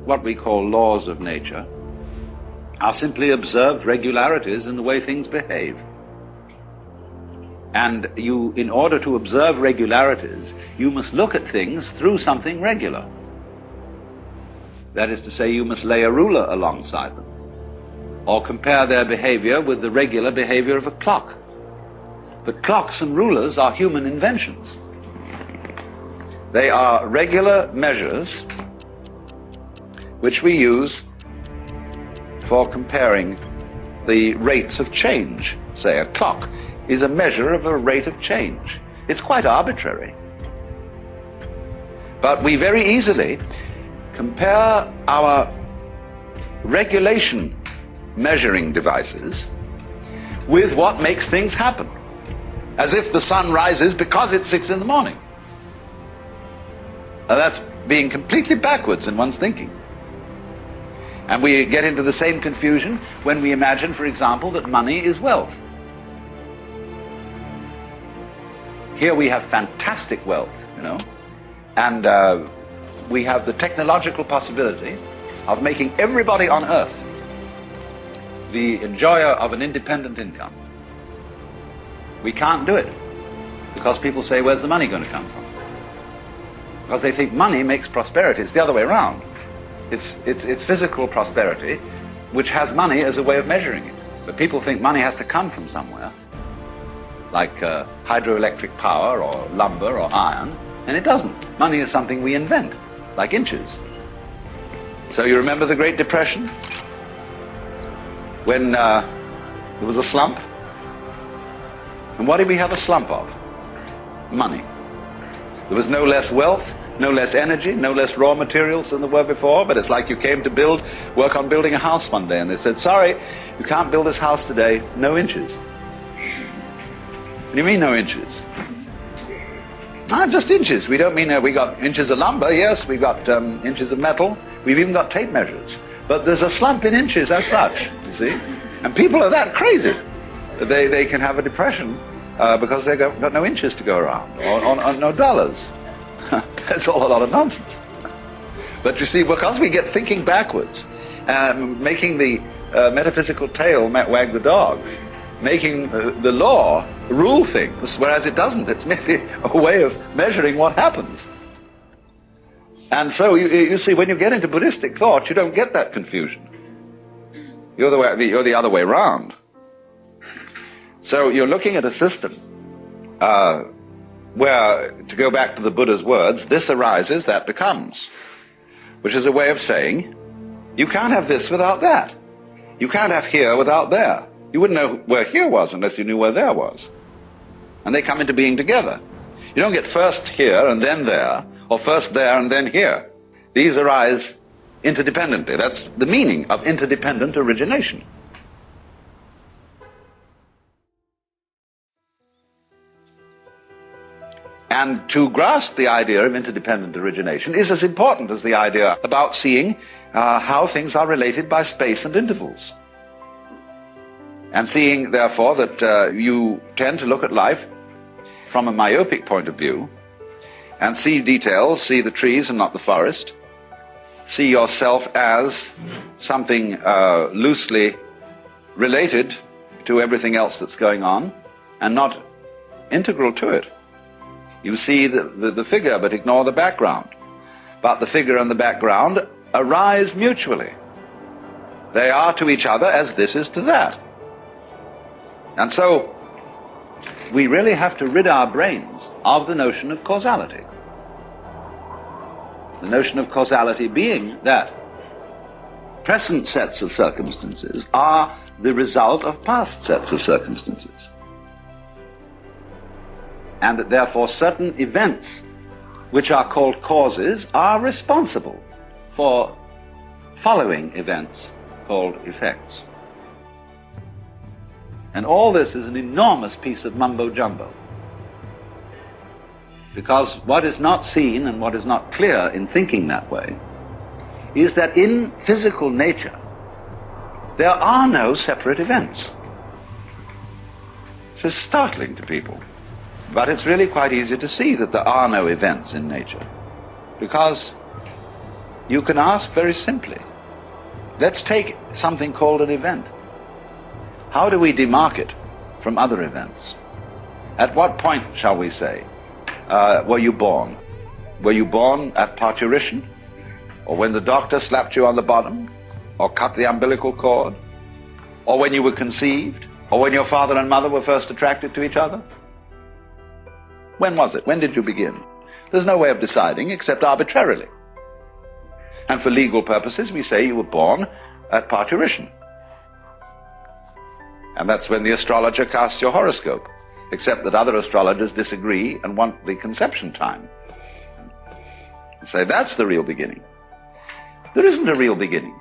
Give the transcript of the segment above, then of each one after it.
what we call laws of nature are simply observed regularities in the way things behave. And you, in order to observe regularities, you must look at things through something regular. That is to say, you must lay a ruler alongside them, or compare their behavior with the regular behavior of a clock. But clocks and rulers are human inventions. They are regular measures which we use for comparing the rates of change. Say, a clock is a measure of a rate of change. It's quite arbitrary. But we very easily compare our regulation measuring devices with what makes things happen, as if the sun rises because it's 6 in the morning. Now that's being completely backwards in one's thinking. And we get into the same confusion when we imagine, for example, that money is wealth. Here we have fantastic wealth, you know, and we have the technological possibility of making everybody on earth the enjoyer of an independent income. We can't do it because people say, where's the money going to come from? Because they think money makes prosperity. It's the other way around. It's physical prosperity which has money as a way of measuring it. But people think money has to come from somewhere, like hydroelectric power or lumber or iron, and it doesn't. Money is something we invent, like inches. So you remember the Great Depression, when there was a slump? And what did we have a slump of? Money. There was no less wealth, no less energy, no less raw materials than there were before, but it's like you came to work on building a house one day, and they said, sorry, you can't build this house today, no inches. What do you mean, no inches? Just inches. We don't mean we got inches of lumber. Yes, we've got inches of metal. We've even got tape measures. But there's a slump in inches as such, you see. And people are that crazy. They can have a depression because they've got no inches to go around, or no dollars. That's all a lot of nonsense. But you see, because we get thinking backwards, making the metaphysical tail wag the dog, making the law rule things, whereas it doesn't. It's merely a way of measuring what happens. And so you see, when you get into Buddhistic thought, you don't get that confusion. You're the other way around. So you're looking at a system where, to go back to the Buddha's words, this arises, that becomes, which is a way of saying, you can't have this without that. You can't have here without there. You wouldn't know where here was unless you knew where there was. And they come into being together. You don't get first here and then there, or first there and then here. These arise interdependently. That's the meaning of interdependent origination. And to grasp the idea of interdependent origination is as important as the idea about seeing how things are related by space and intervals. And seeing, therefore, that you tend to look at life from a myopic point of view and see details, see the trees and not the forest, see yourself as something loosely related to everything else that's going on and not integral to it. You see the figure but ignore the background. But the figure and the background arise mutually. They are to each other as this is to that. And so we really have to rid our brains of the notion of causality. The notion of causality being that present sets of circumstances are the result of past sets of circumstances. And that therefore certain events which are called causes are responsible for following events called effects. And all this is an enormous piece of mumbo-jumbo. Because what is not seen and what is not clear in thinking that way is that in physical nature there are no separate events. This is startling to people. But it's really quite easy to see that there are no events in nature. Because you can ask very simply. Let's take something called an event. How do we demark it from other events? At what point, shall we say, were you born? Were you born at parturition? Or when the doctor slapped you on the bottom? Or cut the umbilical cord? Or when you were conceived? Or when your father and mother were first attracted to each other? When was it? When did you begin? There's no way of deciding except arbitrarily. And for legal purposes, we say you were born at parturition. And that's when the astrologer casts your horoscope, except that other astrologers disagree and want the conception time. And say, that's the real beginning. There isn't a real beginning.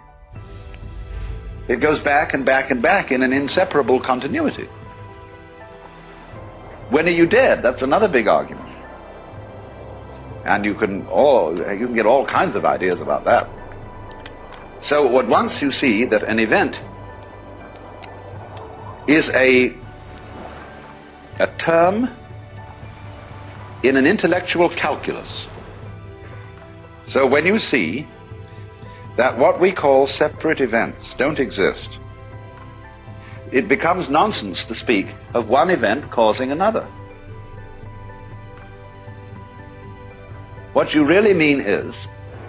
It goes back and back and back in an inseparable continuity. When are you dead? That's another big argument. And you can get all kinds of ideas about that. So once you see that an event is a term in an intellectual calculus. So when you see that what we call separate events don't exist, it becomes nonsense to speak of one event causing another. What you really mean is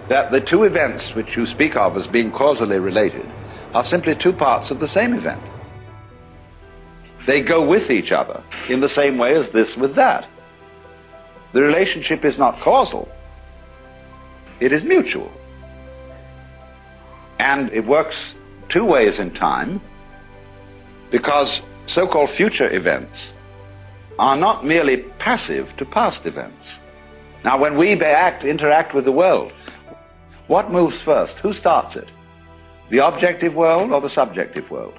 that the two events which you speak of as being causally related are simply two parts of the same event. They go with each other in the same way as this with that. The relationship is not causal, it is mutual. And it works two ways in time, because so-called future events are not merely passive to past events. Now, when we interact with the world, what moves first? Who starts it? The objective world or the subjective world?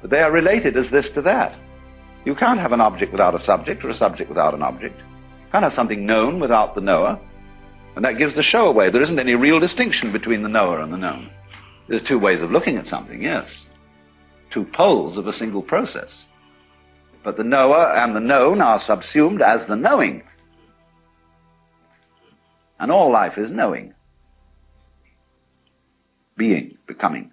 But they are related as this to that. You can't have an object without a subject, or a subject without an object. You can't have something known without the knower. And that gives the show away. There isn't any real distinction between the knower and the known. There's two ways of looking at something, yes. Two poles of a single process. But the knower and the known are subsumed as the knowing. And all life is knowing. Being, becoming.